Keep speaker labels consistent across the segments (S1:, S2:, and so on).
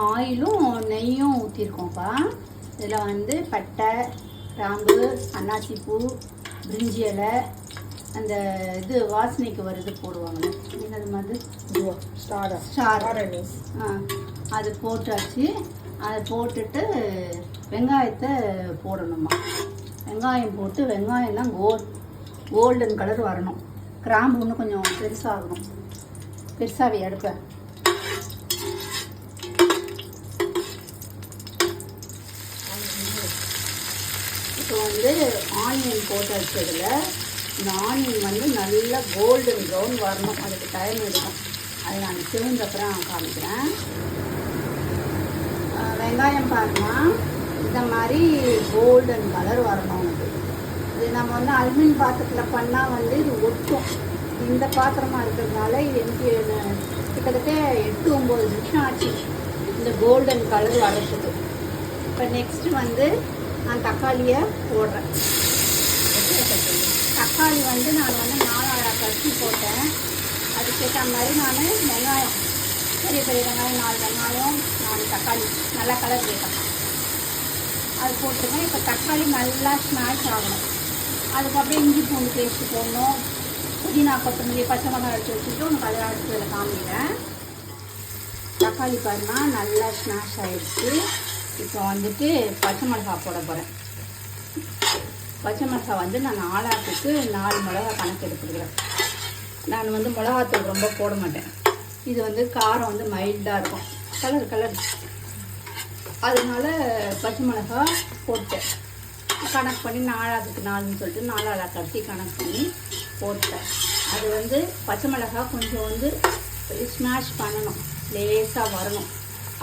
S1: ஆயிலும் நெய்யும் ஊற்றிருக்கோம்ப்பா. இதில் வந்து பட்டை, கிராம்பு, அன்னாசிப்பூ, பிரிஞ்சி இலை, அந்த இது வாசனைக்கு வருது போடுவாங்க, என்னது மாதிரி ஸ்டார் அது போட்டாச்சு. அதை போட்டுட்டு வெங்காயத்தை போடணுமா. வெங்காயம் போட்டு வெங்காயம்லாம் கோல்டன் கலர் வரணும். கிராம்பு இன்னும் கொஞ்சம் பெருசாகணும். பெருசாகவே எடுப்பேன். இப்போ வந்து ஆனியன் போட்டு வச்சதில் இந்த ஆனியன் வந்து நல்லா கோல்டன் ப்ரௌன் வரணும். அதுக்கு டைம் எடுக்கும். அது நான் சிவந்தப்புறம் காமிக்கிறேன். வெங்காயம் பாருமா, இந்த மாதிரி கோல்டன் கலர் வரணும். இது நம்ம வந்து அலுமினியம் பாத்திரத்தில் பண்ணால் வந்து இது ஒட்டும். இந்த பாத்திரமாக இருக்கிறதுனால இது எனக்கு கிட்டத்தட்ட 8-9 நிமிஷம் ஆச்சு இந்த கோல்டன் கலர் வர்றதுக்கு. இப்போ நெக்ஸ்ட்டு வந்து நான் தக்காளியை போடுறேன். தக்காளி வந்து நான் வந்து 4 கட்டி போட்டேன். அதுக்கேற்ற மாதிரி நான் வெங்காயம், பெரிய பெரிய வெங்காயம் 4 வெங்காயம் 4 தக்காளி நல்லா கலர் கேட்டேன், அது போட்டிருக்கேன். இப்போ தக்காளி நல்லா ஸ்மாஷ் ஆகணும். அதுக்கப்புறம் இஞ்சி பூண்டு பேஸ்ட்டு போடணும். புதினா, கொத்தமல்லி, பச்சை மிளகாய் எடுத்து வச்சுட்டு உனக்கு அதை எடுத்து இதில் காமிக்கிறேன். தக்காளி பாருன்னா நல்லா ஸ்மாஷ் ஆகிடுச்சு. இப்போ வந்துட்டு பச்சை மிளகாய் போட போகிறேன். பச்சை மிளகாய் வந்து நான் 4 மிளகா கணக்கு எடுத்துக்கிறேன். நான் வந்து மிளகாத்தூள் ரொம்ப போட மாட்டேன். இது வந்து காரம் வந்து மைல்டாக இருக்கும். கலர் அதனால பச்சை மிளகாய் போட்டேன். கணக்கு பண்ணி 4ன்னு சொல்லிட்டு 4 கட்டி கணக்கு பண்ணி போட்டேன். அது வந்து பச்சை மிளகாய் கொஞ்சம் வந்து ஸ்மாஷ் பண்ணணும், லேசாக வரணும்.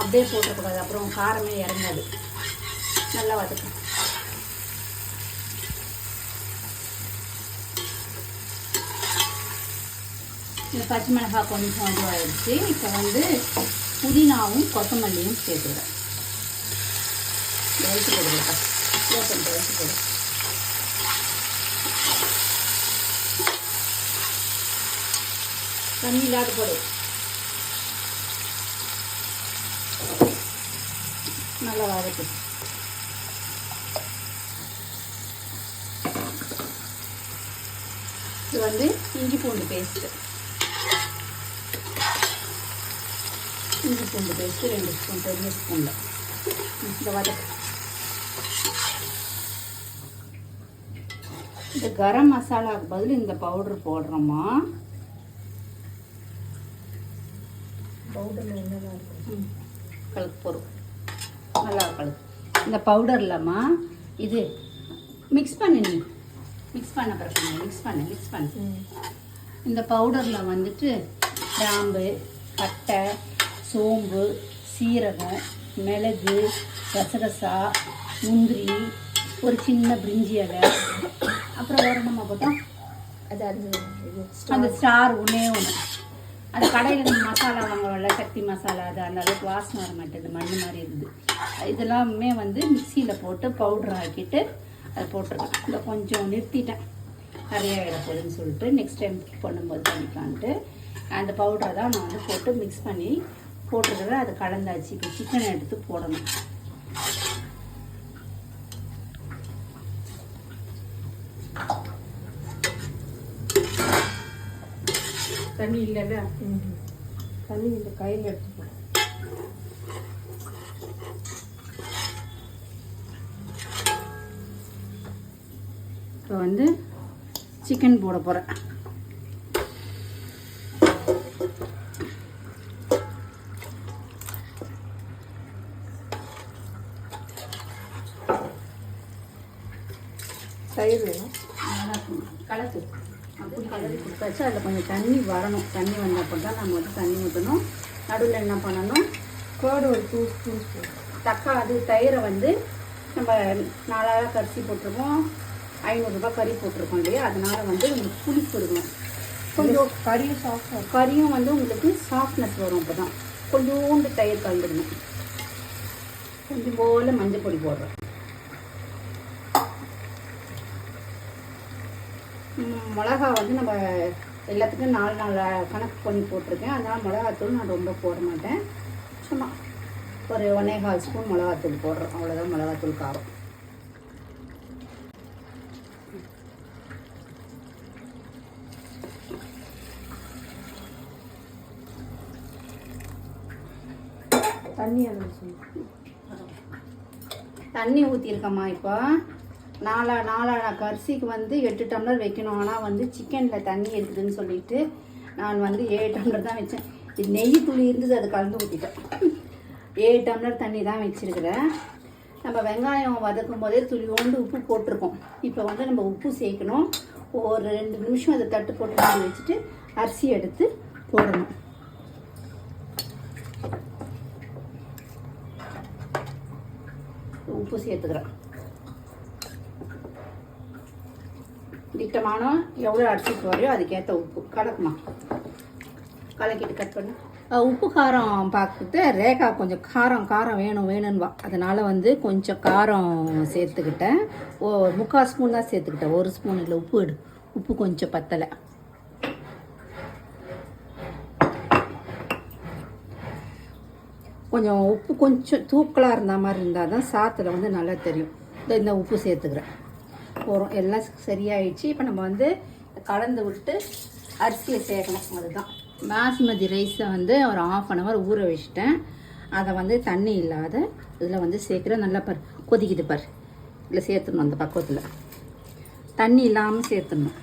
S1: அப்படியே போட்டக்கூடாது, அப்புறம் காரமே இறங்காது. நல்லா வதக்கும். இந்த பச்சை மிளகாய் கொஞ்சம் இதுவாகிடுச்சு. இப்போ வந்து புதினாவும் கொத்தமல்லியும் சேர்த்துக்கிறேன். வயசு போடுறேன், வயசு போடு. தண்ணி இல்லாத போடு. நல்லா வதக்கு. இது வந்து இஞ்சி பூண்டு பேஸ்ட்டு. இஞ்சி பூண்டு பேஸ்ட்டு 2 ஸ்பூன், பெரிய ஸ்பூனில். இந்த வதக்கு. இந்த கரம் மசாலாவுக்கு பதில் இந்த பவுடர் போடுறோமா. பவுடரில் என்னதான் இருக்கும், கழுக்கு போடும், நல்லா கழுக்கு. இந்த பவுடர் இல்லாமா, இது மிக்ஸ் பண்ணு. நீ மிக்ஸ் பண்ண பிறகு மிக்ஸ் பண்ணு. இந்த பவுடரில் வந்துட்டு கிராம்பு, பட்டை, சோம்பு, சீரகம், மிளகு, கசகசா, முந்திரி, ஒரு சின்ன பிரிஞ்சி இலை, அப்புறம் வேறு நம்ம போட்டோம் அந்த ஸ்டார் ஒன்று. அது கடையில் நம்ம மசாலா வாங்குவோம்ல, சக்தி மசாலா, அது அந்த அளவுக்கு வாசனை வர மாட்டேது, மண் மாதிரி இருக்குது. இதெல்லாமே வந்து மிக்சியில் போட்டு பவுட்ரு ஆக்கிட்டு அதை போட்டிருக்கேன். இதை கொஞ்சம் நிறுத்திட்டேன், நிறைய இடப்போகுதுன்னு சொல்லிட்டு நெக்ஸ்ட் டைம் பண்ணும்போது பண்ணிக்கலான்ட்டு அந்த பவுடரை தான் நான் வந்து போட்டு மிக்ஸ் பண்ணி போட்டிருக்கிறேன். அது கலந்தாச்சு. இப்போ சிக்கனை எடுத்து போடணும். தண்ணி இல்லைல்ல, தண்ணி இந்த கையில் எடுத்துப்போம். இப்போ வந்து சிக்கன் போட போகிறேன். தயிர் வேணும், கலக்கு. அப்படி கலரி கொடுத்தாச்சு. அதில் கொஞ்சம் தண்ணி வரணும். தண்ணி வந்தப்போ தான் நம்ம வந்து தண்ணி ஊற்றணும். நடுவில் என்ன பண்ணணும், கேர்டு ஒரு 2 ஸ்பூன்ஸ் போடணும். தக்காளி தயிரை வந்து நம்ம 4 கரிசி போட்டிருக்கோம், 500 ரூபாய் கறி போட்டிருக்கோம் இல்லையா, அதனால் வந்து உங்களுக்கு புளிப்பு இருக்கணும். கொஞ்சம் கறியும் சாஃப்டாக, கறியும் வந்து உங்களுக்கு சாஃப்ட்னஸ் வரும். அப்போ தான் கொஞ்சோண்டு தயிர் கலந்துடணும். கொஞ்சம் போல் மஞ்சள் பொடி போடுறோம். மிளகா வந்து நம்ம எல்லாத்துக்கும் 4 கணக்கு பண்ணி போட்டிருக்கேன். அதனால் மிளகாத்தூள் நான் ரொம்ப போட மாட்டேன். சும்மா ஒரு 1.25 ஸ்பூன் மிளகாத்தூள் போடுறோம். அவ்வளோதான் மிளகாத்தூள் காரம். தண்ணி ஊற்றிருக்கம்மா. இப்போ நாலா அரிசிக்கு வந்து 8 டம்ளர் வைக்கணும். ஆனால் வந்து சிக்கனில் தண்ணி இருக்குதுன்னு சொல்லிட்டு நான் வந்து 7 டம்ளர் தான் வச்சேன். இது நெய் துளி இருந்தது, அது கலந்து ஊற்றிட்டேன். 7 டம்ளர் தண்ணி தான் வச்சுருக்கிறேன். நம்ம வெங்காயம் வதக்கும் போதே துளியோண்டு உப்பு போட்டிருக்கோம். இப்போ வந்து நம்ம உப்பு சேர்க்கணும். ஒரு 2 நிமிஷம் அதை தட்டு போட்டு மூடி வச்சுட்டு அரிசி எடுத்து போடணும். உப்பு சேர்த்துக்கிறேன். திட்டமான எவ்வளோ அரிசிக்கு வரையோ அதுக்கேற்ற உப்பு கலக்குமா. கலக்கிட்டு கட் பண்ணு. உப்பு காரம் பார்த்துட்டு ரேகா கொஞ்சம் காரம் வேணும்னுவா. அதனால் வந்து கொஞ்சம் காரம் சேர்த்துக்கிட்டேன். 3/4 ஸ்பூன் தான் சேர்த்துக்கிட்டேன். 1 ஸ்பூன் இல்லை. உப்பு கொஞ்சம் பத்தலை. கொஞ்சம் உப்பு கொஞ்சம் தூக்கலாக இருந்த மாதிரி இருந்தால் தான் சாத்தில் வந்து நல்லா தெரியும். இந்த உப்பு சேர்த்துக்கிறேன். போகிறோம். எல்லாம் சரியாயிடுச்சு. இப்போ நம்ம வந்து கலந்து விட்டு அரிசியை சேர்க்கணும். அதுதான் பாஸ்மதி ரைஸை வந்து ஒரு 1/2 hour ஊற வச்சுட்டேன். அதை வந்து தண்ணி இல்லாத இதில் வந்து சேர்க்குற நல்லா கொதிக்குது பார். இதில் சேர்த்துடணும். அந்த பக்குவத்தில் தண்ணி இல்லாமல் சேர்த்துடணும்.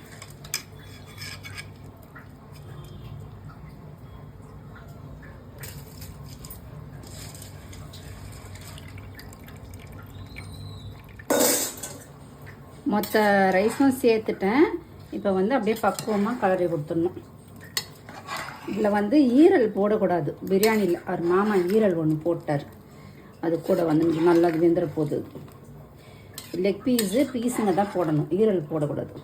S1: மொத்த ரைஸும் சேர்த்துட்டேன். இப்போ வந்து அப்படியே பக்குவமாக கலரி கொடுத்துடணும். இதில் வந்து ஈரல் போடக்கூடாது பிரியாணியில். அவர் மாமா ஈரல் ஒன்று போட்டார். அது கூட வந்து நல்லா வெந்துட போகுது. லெக் பீஸுங்க தான் போடணும், ஈரல் போடக்கூடாது.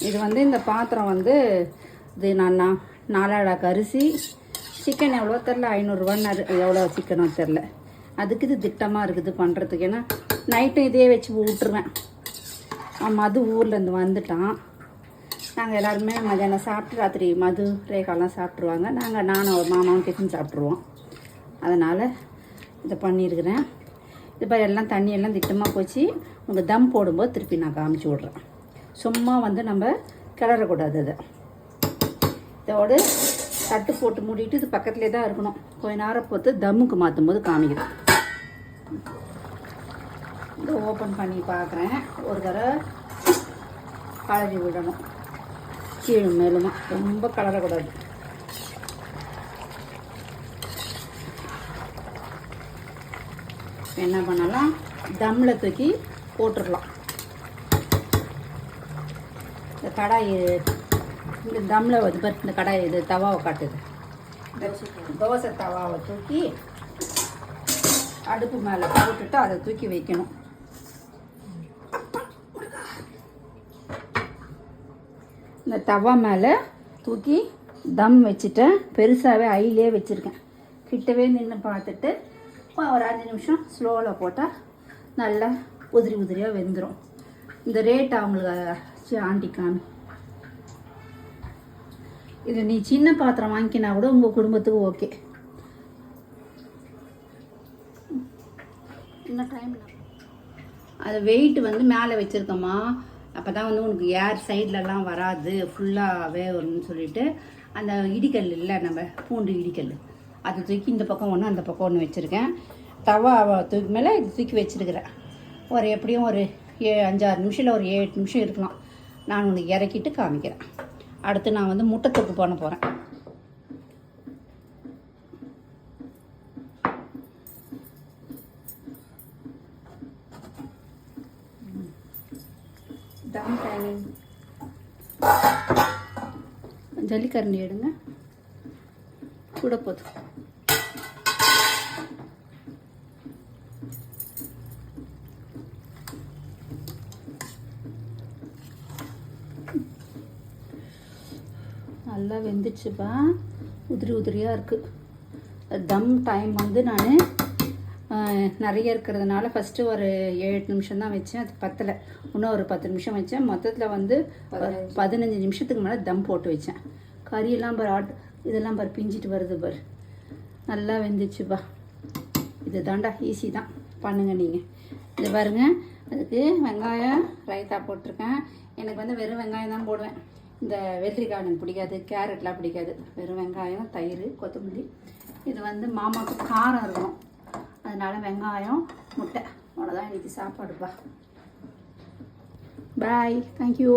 S1: இது வந்து இந்த பாத்திரம் வந்து இது நான் 4 அரிசி சிக்கன் எவ்வளோ தெரில, 500 ரூபான்னு எவ்வளோ சிக்கனோ தெரில. அதுக்கு இது திட்டமாக இருக்குது பண்ணுறதுக்கு. ஏன்னா நைட்டும் இதே வச்சு விட்டுருவேன். மது ஊர்லேருந்து வந்துட்டான். நாங்கள் எல்லாருமே மதியானம் சாப்பிட்டு ராத்திரி மது ரேகாலாம் சாப்பிட்ருவாங்க. நானும் ஒரு மாமாவும் டிஃபன் சாப்பிட்ருவோம். அதனால் இதை பண்ணியிருக்கிறேன். இப்போ எல்லாம் தண்ணியெல்லாம் திட்டமாக போச்சு. உங்கள் தம் போடும்போது திருப்பி நான் காமிச்சு விட்றேன். சும்மா வந்து நம்ம கிளறக்கூடாது. அதை இதோடு தட்டு போட்டு மூடிட்டு இது பக்கத்துலேயே தான் இருக்கணும். கொஞ்ச நேரம் பொறுத்து தம்முக்கு மாற்றும் போது காமிக்கிறேன். இதை ஓப்பன் பண்ணி பார்க்குறேன். ஒரு தடவை கலரி விடணும். கீழும் மேலுமா ரொம்ப கலரக்கூடாது. என்ன பண்ணலாம், தம்மில் தூக்கி போட்டுடலாம். இந்த கடாய் இந்த தம்மில் வந்து இந்த கடாய் இது தவாவை காட்டுது. தோசை தவாவை தூக்கி அடுப்பு மேலே போட்டுட்டு அதை தூக்கி வைக்கணும். இந்த தவா மேலே தூக்கி தம் வச்சுட்டேன். பெருசாகவே ஐலே வச்சுருக்கேன். கிட்டவே நின்று பார்த்துட்டு ஒரு 5 நிமிஷம் ஸ்லோவில் போட்டால் நல்லா உதிரியாக வெந்துடும். இந்த ரேட் அவங்களுக்கு ஆண்டி காமி. இது நீ சின்ன பாத்திரம் வாங்கிக்கினா கூட உங்கள் குடும்பத்துக்கு ஓகே. இன்னும் டைம் அது வெயிட் வந்து மேலே வச்சுருக்கோமா. அப்போ தான் வந்து உனக்கு ஏர் சைட்லலாம் வராது, ஃபுல்லாகவே வரும்னு சொல்லிட்டு அந்த இடிக்கல் இல்லை, நம்ம பூண்டு இடிக்கல், அதை தூக்கி இந்த பக்கம் ஒன்று அந்த பக்கம் ஒன்று வச்சுருக்கேன். தவா தூக்கி மேலே இது தூக்கி வச்சுருக்கிறேன். ஒரு எப்படியும் ஒரு 5-6 நிமிஷம் இல்லை ஒரு 7 நிமிஷம் இருக்கலாம். நான் உனக்கு இறக்கிட்டு காமிக்கிறேன். அடுத்து நான் வந்து முட்டை தொக்கு பண்ண போகிறேன். தம் டைமிங் ஜல்லிக்கரண்டி எடுங்க, சுட போதும். நல்லா வெந்துச்சுப்பா, உதிரியாக இருக்குது. தம் டைம் வந்து நான் நிறைய இருக்கிறதுனால ஃபஸ்ட்டு ஒரு 7 நிமிஷம் தான் வச்சேன். அது பத்தலை, இன்னும் ஒரு 10 நிமிஷம் வச்சேன். மொத்தத்தில் வந்து 15 நிமிஷத்துக்கு மேலே தம் போட்டு வச்சேன். கறியெல்லாம் பார் இதெல்லாம் பார் பிஞ்சிட்டு வருது பார். நல்லா வெந்துச்சுப்பா. இது தாண்டா ஈஸி தான், பண்ணுங்கள் நீங்கள். இது பாருங்கள், அதுக்கு வெங்காயம் ரைத்தா போட்டிருக்கேன். எனக்கு வந்து வெறும் வெங்காயம் தான் போடுவேன். இந்த வெள்ளரிக்காய் எனக்கு பிடிக்காது, கேரட்லாம் பிடிக்காது. வெறும் வெங்காயம், தயிர், கொத்தமல்லி. இது வந்து மாமாவுக்கு காரம் இருக்கணும், அதனால் வெங்காயம், முட்டை, அவ்வளோதான் இன்றைக்கி சாப்பாடுப்பா. பாய், தேங்க்யூ.